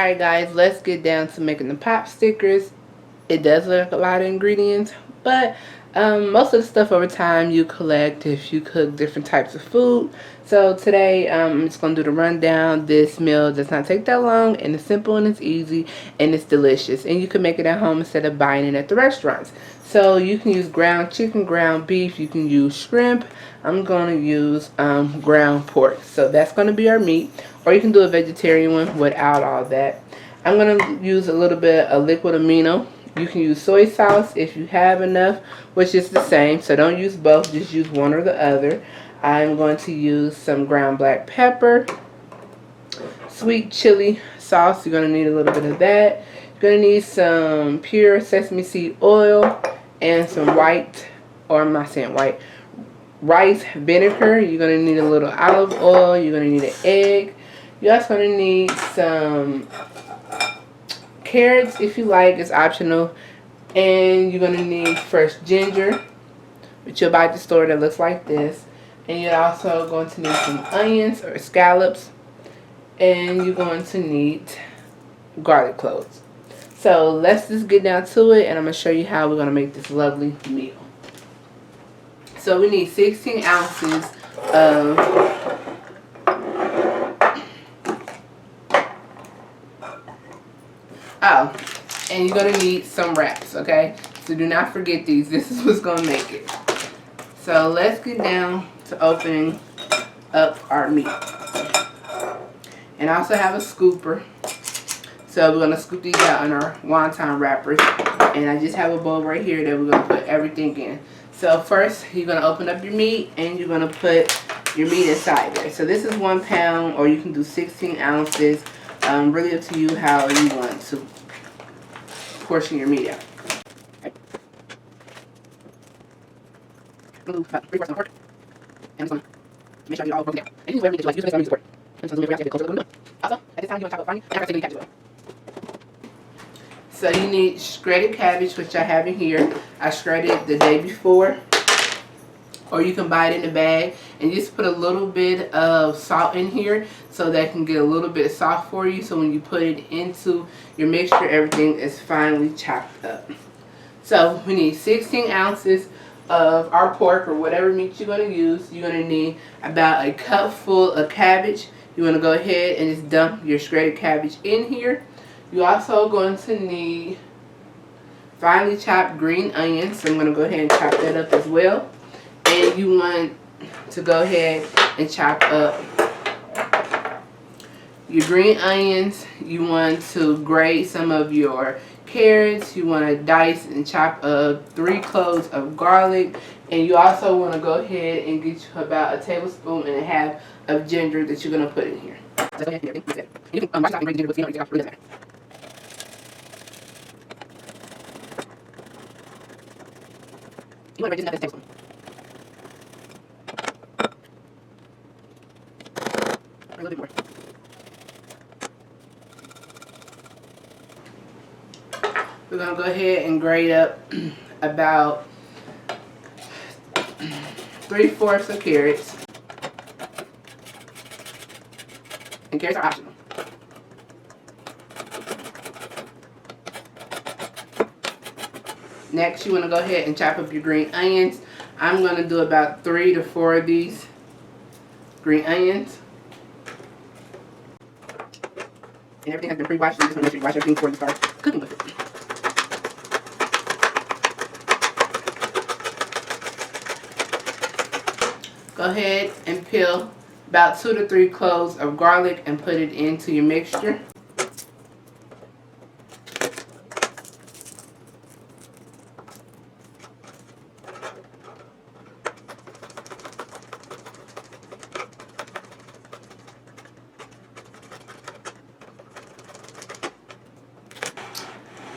Alright guys, let's get down to making the pop stickers. It does look like a lot of ingredients, but most of the stuff over time you collect if you cook different types of food. So today I'm just going to do the rundown. This meal does not take that long, and it's simple and it's easy and it's delicious. And you can make it at home instead of buying it at the restaurants. So you can use ground chicken, ground beef, you can use shrimp. I'm going to use ground pork. So that's going to be our meat. Or you can do a vegetarian one without all that. I'm going to use a little bit of liquid amino. You can use soy sauce if you have enough, which is the same. So don't use both, just use one or the other. I'm going to use some ground black pepper, sweet chili sauce. You're going to need a little bit of that. You're going to need some pure sesame seed oil and some white, or I'm not saying white, rice vinegar. You're going to need a little olive oil. You're going to need an egg. You're also going to need some carrots if you like, it's optional. And you're going to need fresh ginger, which you'll buy at the store, that looks like this. And you're also going to need some onions or scallops. And you're going to need garlic cloves. So let's just get down to it, and I'm going to show you how we're going to make this lovely meal. So we need 16 ounces of and you're going to need some wraps, okay? So do not forget these. This is what's going to make it. So let's get down to opening up our meat. And I also have a scooper. So we're going to scoop these out in our wonton wrappers. And I just have a bowl right here that we're going to put everything in. So first, you're going to open up your meat and you're going to put your meat inside there. So this is 1 pound, or you can do 16 ounces. Really up to you how you want to portion your meat out. Okay. I'm going to do about 3/4 of pork. And this one, make sure I get all broken down. And use whatever you like. Use this, I'm using pork. And so get closer to what I'm doing. Also, at this time, you want to chop up finely. And I got to cabbage as well. So you need shredded cabbage, which I have in here. I shredded the day before. Or you can buy it in a bag, and just put a little bit of salt in here so that can get a little bit soft for you. So when you put it into your mixture, everything is finely chopped up. So we need 16 ounces of our pork, or whatever meat you're going to use. You're going to need about a cup full of cabbage. You want to go ahead and just dump your shredded cabbage in here. You're also going to need finely chopped green onions. So I'm going to go ahead and chop that up as well. And you want to go ahead and chop up your green onions. You want to grate some of your carrots. You want to dice and chop up 3 cloves of garlic. And you also want to go ahead and get you about 1.5 tablespoons of ginger that you're going to put in here. So go ahead and mix it. You can wash it out and grate ginger with skin, or really doesn't matter. You want to grate ginger at this tablespoon. A little bit more. We're going to go ahead and grate up about 3/4 of carrots. And carrots are optional. Next, you want to go ahead and chop up your green onions. I'm going to do about 3 to 4 of these green onions. And everything has been pre-washed, so you just want to make sure you wash everything before you start cooking with it. Go ahead and peel about 2 to 3 cloves of garlic and put it into your mixture.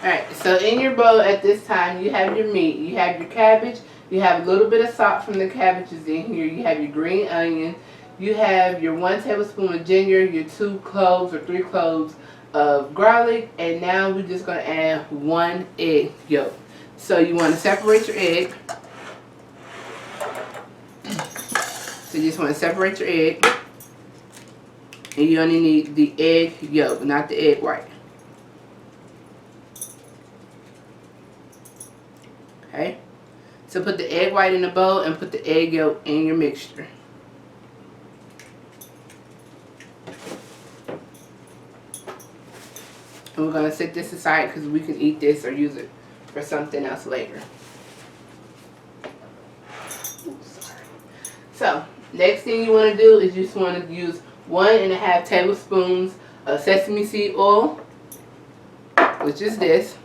Alright, so in your bowl at this time, you have your meat, you have your cabbage, you have a little bit of salt from the cabbages in here, you have your green onion, you have your 1 tablespoon of ginger, your 2 cloves or 3 cloves of garlic, and now we're just going to add 1 egg yolk. So you want to separate your egg. So you just want to separate your egg. And you only need the egg yolk, not the egg white. Okay? So put the egg white in the bowl and put the egg yolk in your mixture. And we're going to set this aside because we can eat this or use it for something else later. Oops, sorry. So, next thing you want to do is you just want to use 1.5 tablespoons of sesame seed oil, which is this.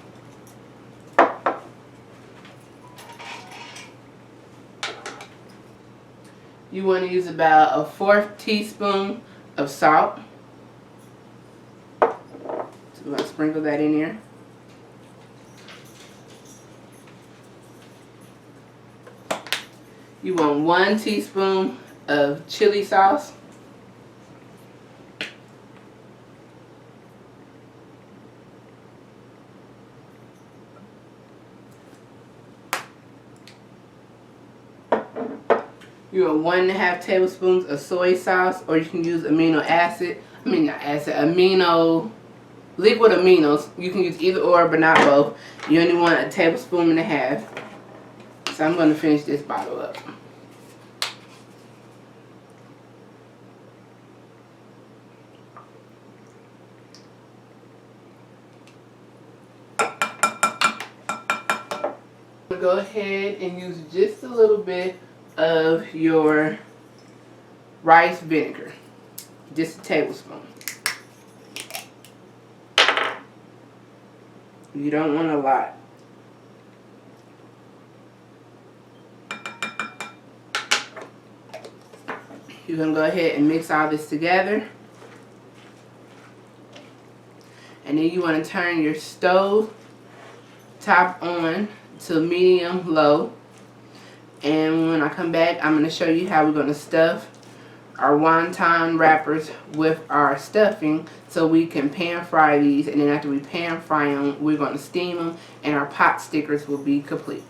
You want to use about a 1/4 teaspoon of salt. So we're going to sprinkle that in here. You want 1 teaspoon of chili sauce. You want 1.5 tablespoons of soy sauce, or you can use liquid aminos. You can use either or, but not both. You only want 1.5 tablespoons. So I'm going to finish this bottle up. Go ahead and use just a little bit of your rice vinegar, just a tablespoon. You don't want a lot. You're going to go ahead and mix all this together. And then you want to turn your stove top on to medium low. And when I come back, I'm going to show you how we're going to stuff our wonton wrappers with our stuffing so we can pan fry these. And then after we pan fry them, we're going to steam them and our pot stickers will be complete.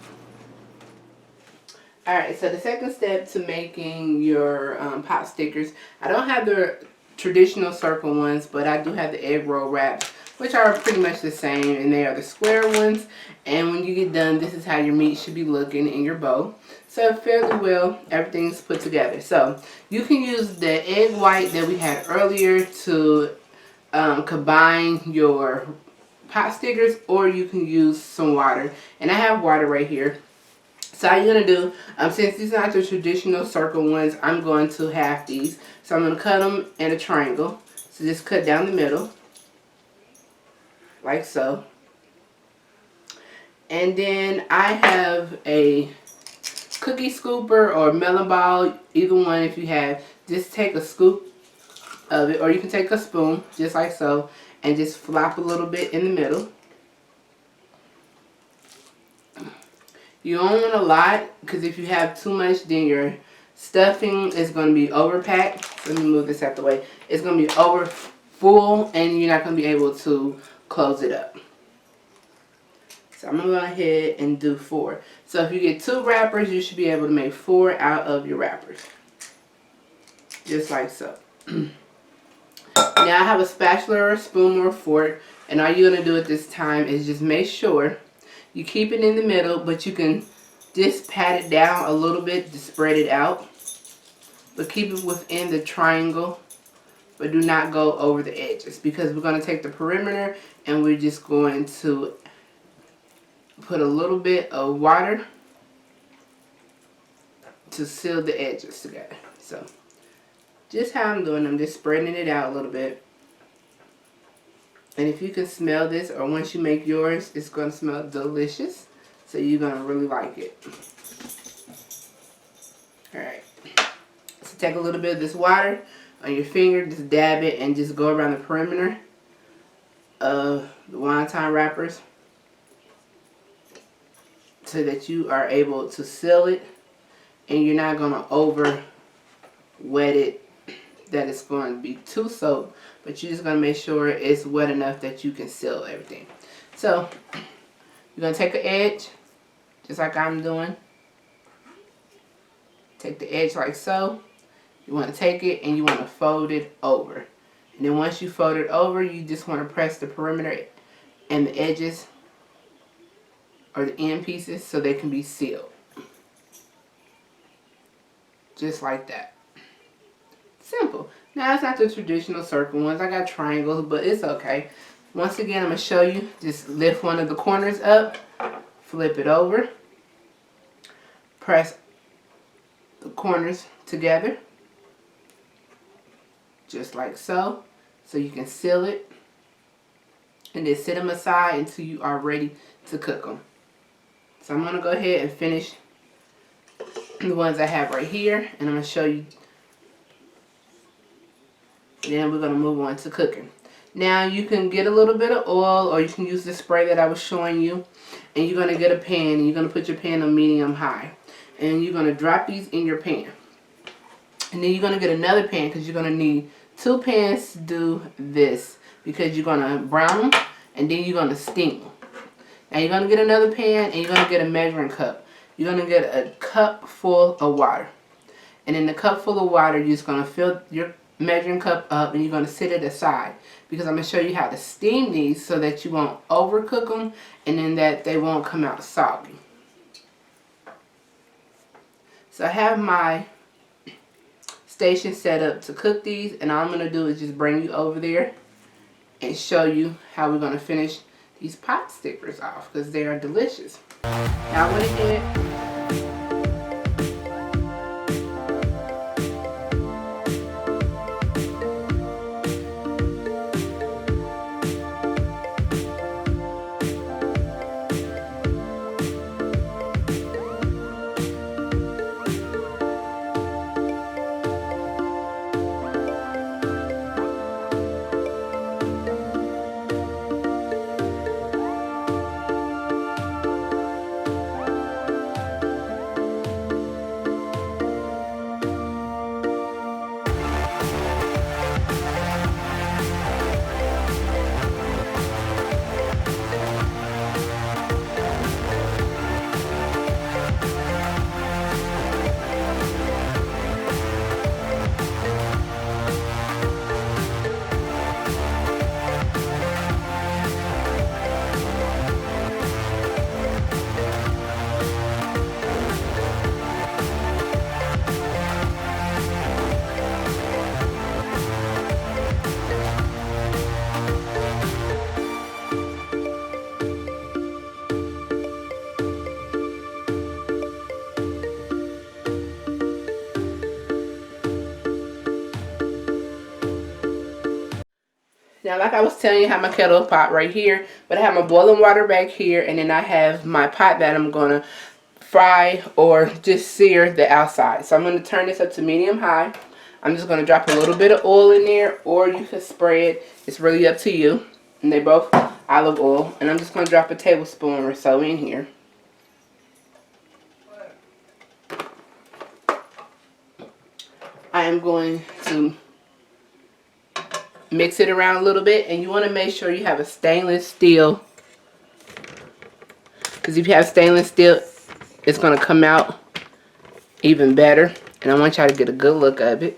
Alright, so the second step to making your pot stickers, I don't have the traditional circle ones, but I do have the egg roll wraps, which are pretty much the same, and they are the square ones. And when you get done, this is how your meat should be looking in your bowl. So fairly well, everything's put together. So you can use the egg white that we had earlier to combine your pot stickers, or you can use some water. And I have water right here. So how you're going to do, since these are not the traditional circle ones, I'm going to half these. So I'm going to cut them in a triangle. So just cut down the middle, like so. And then I have a cookie scooper or melon ball, either one if you have. Just take a scoop of it, or you can take a spoon, just like so, and just flop a little bit in the middle. You don't want a lot, because if you have too much, then your stuffing is going to be overpacked. Let me move this out the way. It's going to be over full, and you're not going to be able to close it up. So I'm going to go ahead and do 4. So if you get 2 wrappers, you should be able to make 4 out of your wrappers. Just like so. Now I have a spatula or a spoon or a fork, and all you're going to do at this time is just make sure you keep it in the middle, but you can just pat it down a little bit to spread it out. But keep it within the triangle, but do not go over the edges, because we're going to take the perimeter and we're just going to put a little bit of water to seal the edges together. So just how I'm doing, I'm just spreading it out a little bit. And if you can smell this, or once you make yours, it's going to smell delicious. So you're going to really like it. Alright. So take a little bit of this water on your finger, just dab it, and just go around the perimeter of the wonton wrappers so that you are able to seal it, and you're not going to over wet it that it's going to be too soaked, but you're just going to make sure it's wet enough that you can seal everything. So you're going to take an edge, just like I'm doing. Take the edge like so. You want to take it and you want to fold it over. And then once you fold it over, you just want to press the perimeter and the edges or the end pieces so they can be sealed. Just like that. Simple. Now it's not the traditional circle ones. I got triangles, but it's okay. Once again, I'm going to show you. Just lift one of the corners up, flip it over, press the corners together, just like so you can seal it, and then set them aside until you are ready to cook them. So I'm going to go ahead and finish the ones I have right here, and I'm going to show you. Then we're going to move on to cooking. Now you can get a little bit of oil, or you can use the spray that I was showing you, and you're going to get a pan, and you're going to put your pan on medium high, and you're going to drop these in your pan. And then you're going to get another pan, because you're going to need 2 pans to do this, because you're going to brown them and then you're going to steam them. Now you're going to get another pan, and you're going to get a measuring cup. You're going to get a cup full of water. And in the cup full of water, you're just going to fill your measuring cup up, and you're going to set it aside, because I'm going to show you how to steam these so that you won't overcook them, and then that they won't come out soggy. So I have my station set up to cook these, and all I'm going to do is just bring you over there and show you how we're going to finish these pot stickers off, because they are delicious. Now I went ahead. Now, like I was telling you, I have my kettle pot right here, but I have my boiling water back here, and then I have my pot that I'm going to fry or just sear the outside. So I'm going to turn this up to medium high. I'm just going to drop a little bit of oil in there, or you can spray it. It's really up to you. And they both olive oil. And I'm just going to drop a tablespoon or so in here. I am going to mix it around a little bit, and you want to make sure you have a stainless steel, because if you have stainless steel, it's going to come out even better. And I want y'all to get a good look of it.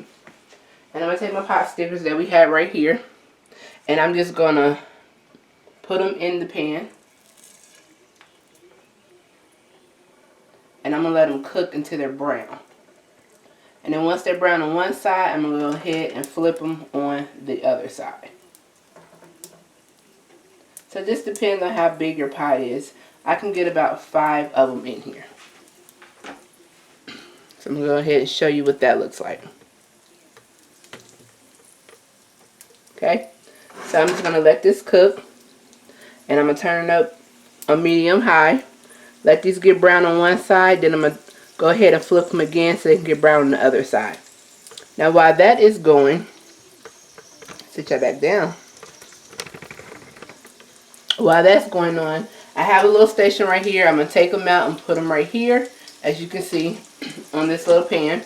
And I'm going to take my pot stickers that we have right here, and I'm just going to put them in the pan, and I'm going to let them cook until they're brown. And then once they're brown on one side, I'm going to go ahead and flip them on the other side. So this depends on how big your pot is. I can get about 5 of them in here. So I'm going to go ahead and show you what that looks like. Okay, so I'm just going to let this cook. And I'm going to turn it up on medium high. Let these get brown on one side, then I'm going to go ahead and flip them again so they can get brown on the other side. Now while that is going, sit that back down. While that's going on, I have a little station right here. I'm going to take them out and put them right here, as you can see, on this little pan.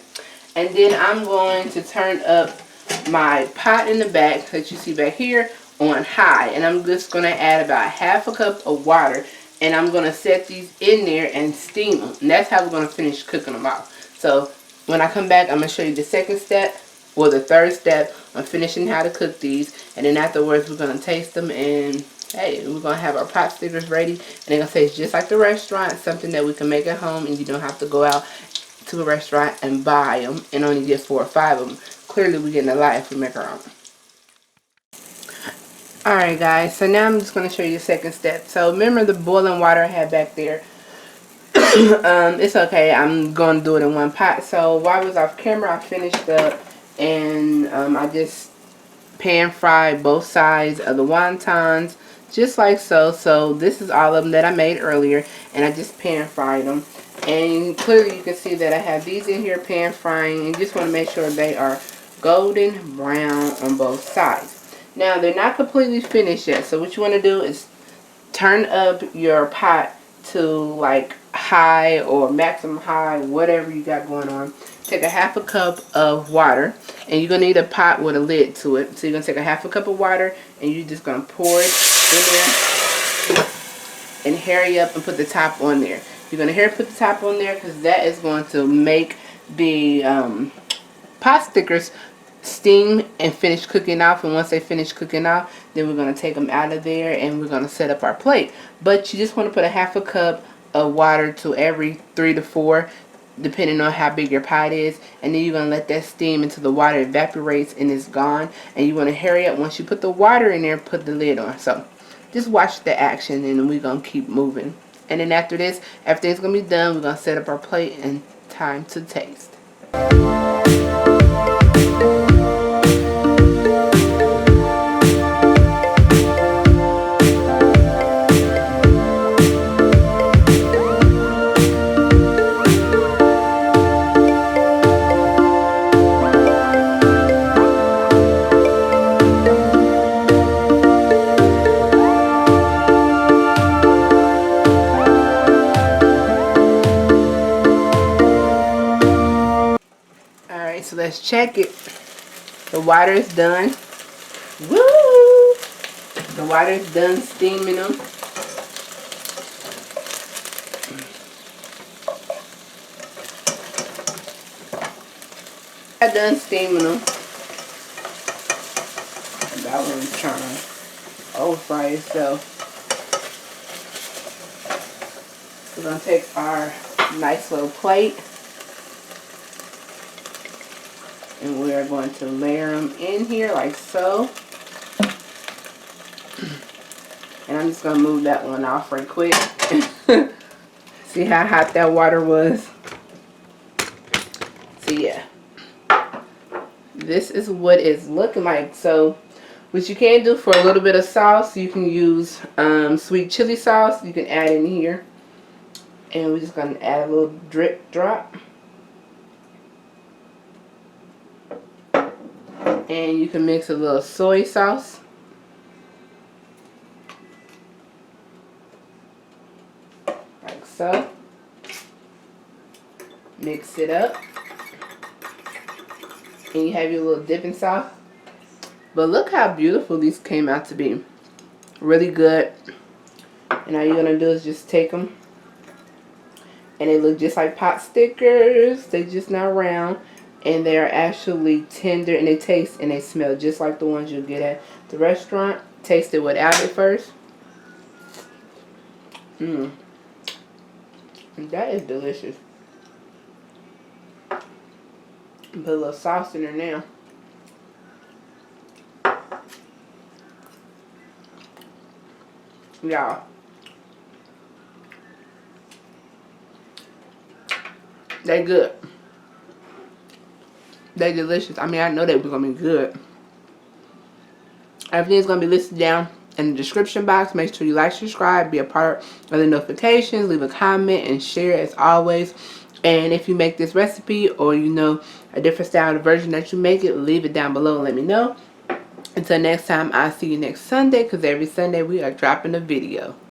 And then I'm going to turn up my pot in the back that you see back here on high. And I'm just going to add about ½ a cup of water. And I'm going to set these in there and steam them. And that's how we're going to finish cooking them off. So when I come back, I'm going to show you the second step, or the third step, on finishing how to cook these. And then afterwards, we're going to taste them and hey, we're gonna have our pot stickers ready, and they're gonna taste just like the restaurant. Something that we can make at home, and you don't have to go out to a restaurant and buy them and only get 4 or 5 of them. Clearly, we're getting a lot if we make our own. Alright guys, so now I'm just going to show you the second step. So remember the boiling water I had back there. It's okay, I'm going to do it in one pot. So while I was off camera, I finished up and I just pan fried both sides of the wontons just like so. So this is all of them that I made earlier, and I just pan fried them. And clearly you can see that I have these in here pan frying, and just want to make sure they are golden brown on both sides. Now they're not completely finished yet, so what you want to do is turn up your pot to like high or maximum high, whatever you got going on. Take a half a cup of water, and you're going to need a pot with a lid to it. So you're going to take a half a cup of water, and you're just going to pour it in there and hurry up and put the top on there. You're going to hurry up put the top on there because that is going to make the pot stickers steam and finish cooking off. And once they finish cooking off, then we're going to take them out of there and we're going to set up our plate. But you just want to put a half a cup of water to every 3 to 4, depending on how big your pot is, and then you're going to let that steam until the water evaporates and is gone. And you want to hurry up once you put the water in there, put the lid on. So just watch the action, and we're going to keep moving. And then after this, everything's going to be done. We're going to set up our plate and time to taste. So let's check it. The water is done. Woo! The water is done steaming them. I done steaming them. That one's trying to over-fry itself. We're going to take our nice little plate, and we are going to layer them in here like so. And I'm just going to move that one off right quick. See how hot that water was? So yeah. This is what it's looking like. So what you can do for a little bit of sauce, you can use sweet chili sauce. You can add in here. And we're just going to add a little drip drop. And you can mix a little soy sauce. Like so. Mix it up. And you have your little dipping sauce. But look how beautiful these came out to be. Really good. And all you're going to do is just take them. And they look just like pot stickers. They're just not round. And they are actually tender, and they taste and they smell just like the ones you'll get at the restaurant. Taste it without it first. Mmm. That is delicious. Put a little sauce in there now. Y'all. They good. They're delicious. I mean, I know they were going to be good. Everything's going to be listed down in the description box. Make sure you like, subscribe, be a part of the notifications, leave a comment, and share as always. And if you make this recipe, or you know a different style of version that you make it, leave it down below and let me know. Until next time, I'll see you next Sunday, because every Sunday we are dropping a video.